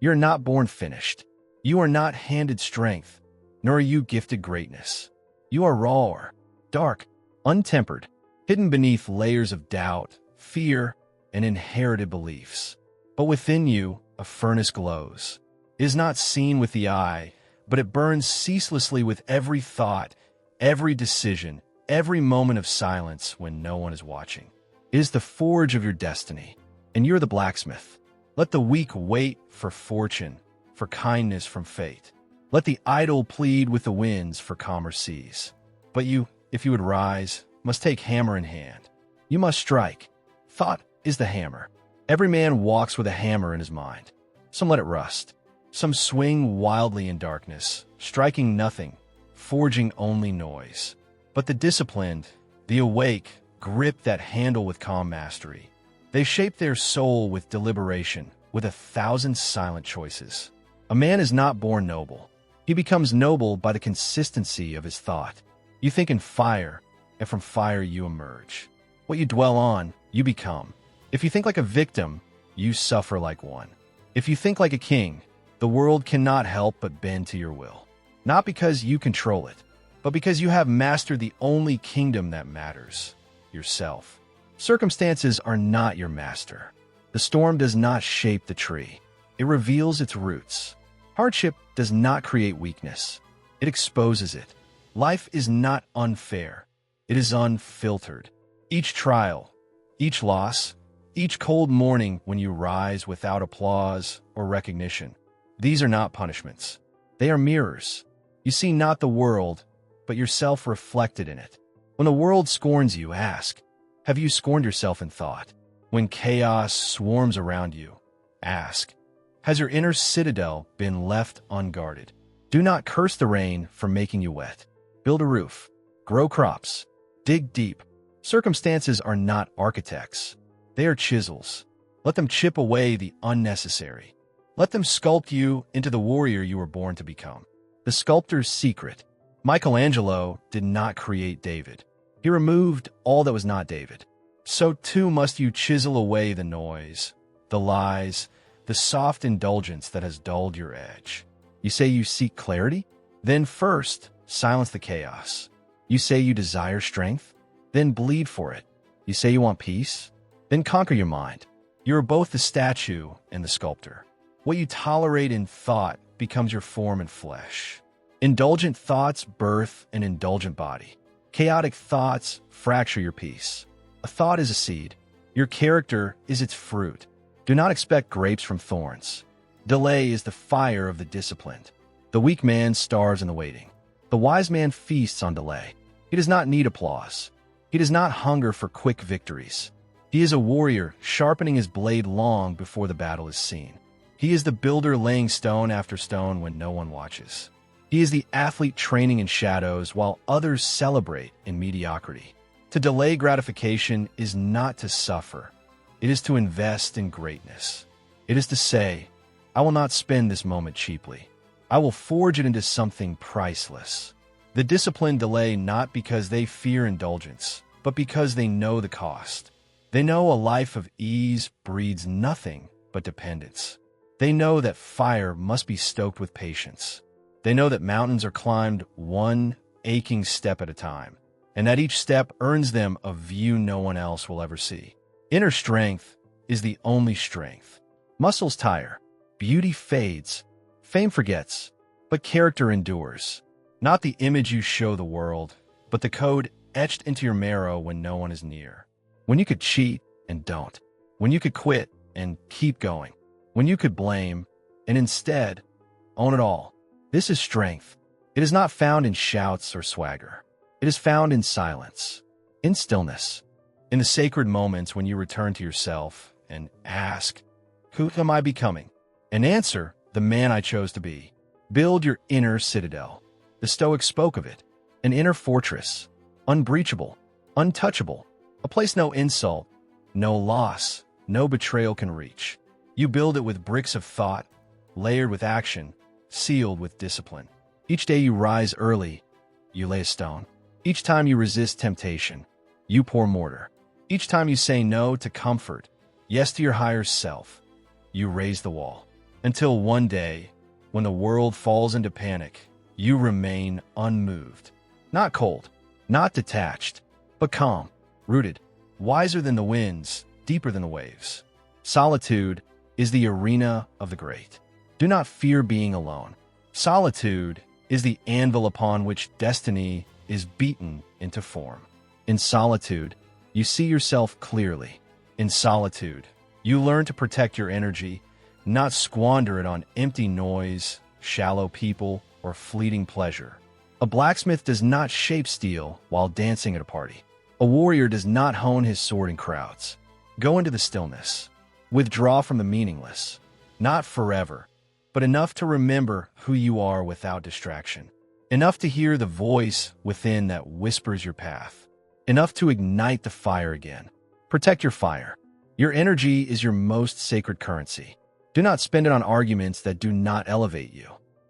You are not born finished. You are not handed strength, nor are you gifted greatness. You are raw or dark, untempered, hidden beneath layers of doubt, fear, and inherited beliefs. But within you, a furnace glows. It is not seen with the eye, but it burns ceaselessly with every thought, every decision, every moment of silence when no one is watching. It is the forge of your destiny, and you're the blacksmith. Let the weak wait for fortune, for kindness from fate. Let the idle plead with the winds for calmer seas. But you, if you would rise, must take hammer in hand. You must strike. Thought is the hammer. Every man walks with a hammer in his mind. Some let it rust. Some swing wildly in darkness, striking nothing, forging only noise. But the disciplined, the awake, grip that handle with calm mastery. They shape their soul with deliberation, with 1,000 silent choices. A man is not born noble. He becomes noble by the consistency of his thought. You think in fire, and from fire you emerge. What you dwell on, you become. If you think like a victim, you suffer like one. If you think like a king, the world cannot help but bend to your will. Not because you control it, but because you have mastered the only kingdom that matters, yourself. Circumstances are not your master. The storm does not shape the tree. It reveals its roots. Hardship does not create weakness. It exposes it. Life is not unfair. It is unfiltered. Each trial, each loss, each cold morning when you rise without applause or recognition, these are not punishments. They are mirrors. You see not the world, but yourself reflected in it. When the world scorns you, ask, have you scorned yourself in thought? When chaos swarms around you, ask, has your inner citadel been left unguarded? Do not curse the rain for making you wet. Build a roof, grow crops, dig deep. Circumstances are not architects. They are chisels. Let them chip away the unnecessary. Let them sculpt you into the warrior you were born to become. The sculptor's secret. Michelangelo did not create David. He removed all that was not David. So too must you chisel away the noise, the lies, the soft indulgence that has dulled your edge. You say you seek clarity? Then first, silence the chaos. You say you desire strength? Then bleed for it. You say you want peace? Then conquer your mind. You are both the statue and the sculptor. What you tolerate in thought becomes your form in flesh. Indulgent thoughts birth an indulgent body. Chaotic thoughts fracture your peace. A thought is a seed. Your character is its fruit. Do not expect grapes from thorns. Delay is the fire of the disciplined. The weak man starves in the waiting. The wise man feasts on delay. He does not need applause. He does not hunger for quick victories. He is a warrior, sharpening his blade long before the battle is seen. He is the builder laying stone after stone when no one watches. He is the athlete training in shadows while others celebrate in mediocrity. To delay gratification is not to suffer. It is to invest in greatness. It is to say, I will not spend this moment cheaply. I will forge it into something priceless. The disciplined delay not because they fear indulgence, but because they know the cost. They know a life of ease breeds nothing but dependence. They know that fire must be stoked with patience. They know that mountains are climbed one aching step at a time, and that each step earns them a view no one else will ever see. Inner strength is the only strength. Muscles tire, beauty fades, fame forgets, but character endures. Not the image you show the world, but the code etched into your marrow when no one is near. When you could cheat and don't. When you could quit and keep going. When you could blame and instead own it all. This is strength. It is not found in shouts or swagger. It is found in silence, in stillness, in the sacred moments when you return to yourself and ask, who am I becoming? And answer, the man I chose to be. Build your inner citadel. The Stoics spoke of it, an inner fortress, unbreachable, untouchable, a place no insult, no loss, no betrayal can reach. You build it with bricks of thought, layered with action, sealed with discipline. Each day you rise early, you lay a stone. Each time you resist temptation, you pour mortar. Each time you say no to comfort, yes to your higher self, you raise the wall. Until one day, when the world falls into panic, you remain unmoved. Not cold, not detached, but calm, rooted, wiser than the winds, deeper than the waves. Solitude is the arena of the great. Do not fear being alone. Solitude is the anvil upon which destiny is beaten into form. In solitude, you see yourself clearly. In solitude, you learn to protect your energy, not squander it on empty noise, shallow people, or fleeting pleasure. A blacksmith does not shape steel while dancing at a party. A warrior does not hone his sword in crowds. Go into the stillness. Withdraw from the meaningless. Not forever, but enough to remember who you are without distraction. Enough to hear the voice within that whispers your path. Enough to ignite the fire again. Protect your fire. Your energy is your most sacred currency. Do not spend it on arguments that do not elevate you.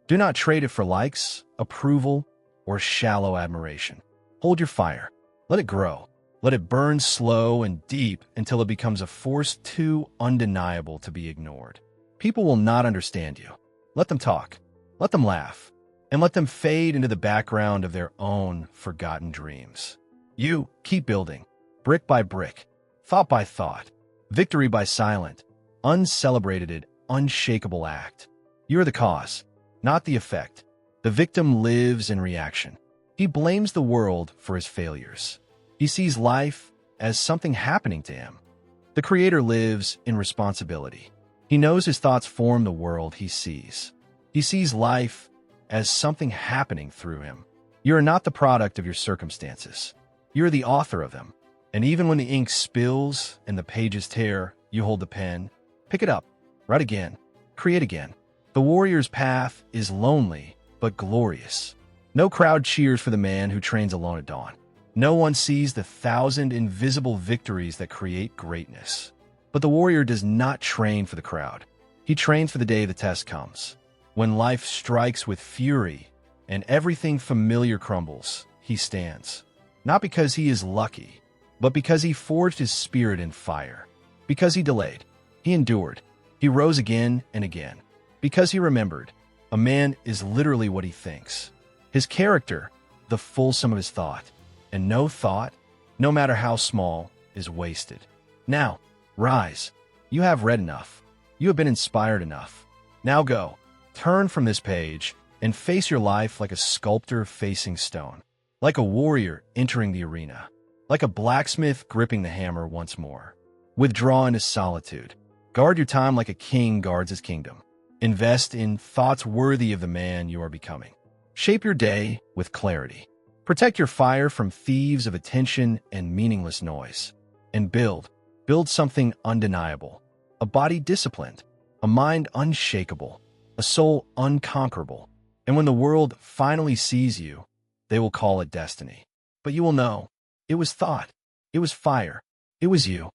Do not trade it for likes, approval, or shallow admiration. Hold your fire. Let it grow. Let it burn slow and deep until it becomes a force too undeniable to be ignored. People will not understand you. Let them talk. Let them laugh. And let them fade into the background of their own forgotten dreams. You keep building, brick by brick, thought by thought, victory by silent, uncelebrated, unshakable act. You're the cause, not the effect. The victim lives in reaction. He blames the world for his failures. He sees life as something happening to him. The creator lives in responsibility. He knows his thoughts form the world he sees. He sees life as something happening through him. You are not the product of your circumstances. You are the author of them. And even when the ink spills and the pages tear, you hold the pen. Pick it up. Write again. Create again. The warrior's path is lonely, but glorious. No crowd cheers for the man who trains alone at dawn. No one sees the 1,000 invisible victories that create greatness. But the warrior does not train for the crowd. He trains for the day the test comes. When life strikes with fury and everything familiar crumbles, he stands. Not because he is lucky, but because he forged his spirit in fire. Because he delayed. He endured. He rose again and again. Because he remembered. A man is literally what he thinks. His character, the full sum of his thought. And no thought, no matter how small, is wasted. Now, rise. You have read enough. You have been inspired enough. Now go. Turn from this page and face your life like a sculptor facing stone. Like a warrior entering the arena. Like a blacksmith gripping the hammer once more. Withdraw into solitude. Guard your time like a king guards his kingdom. Invest in thoughts worthy of the man you are becoming. Shape your day with clarity. Protect your fire from thieves of attention and meaningless noise. And build something undeniable. A body disciplined. A mind unshakable. A soul unconquerable. And when the world finally sees you, they will call it destiny. But you will know, it was thought. It was fire. It was you.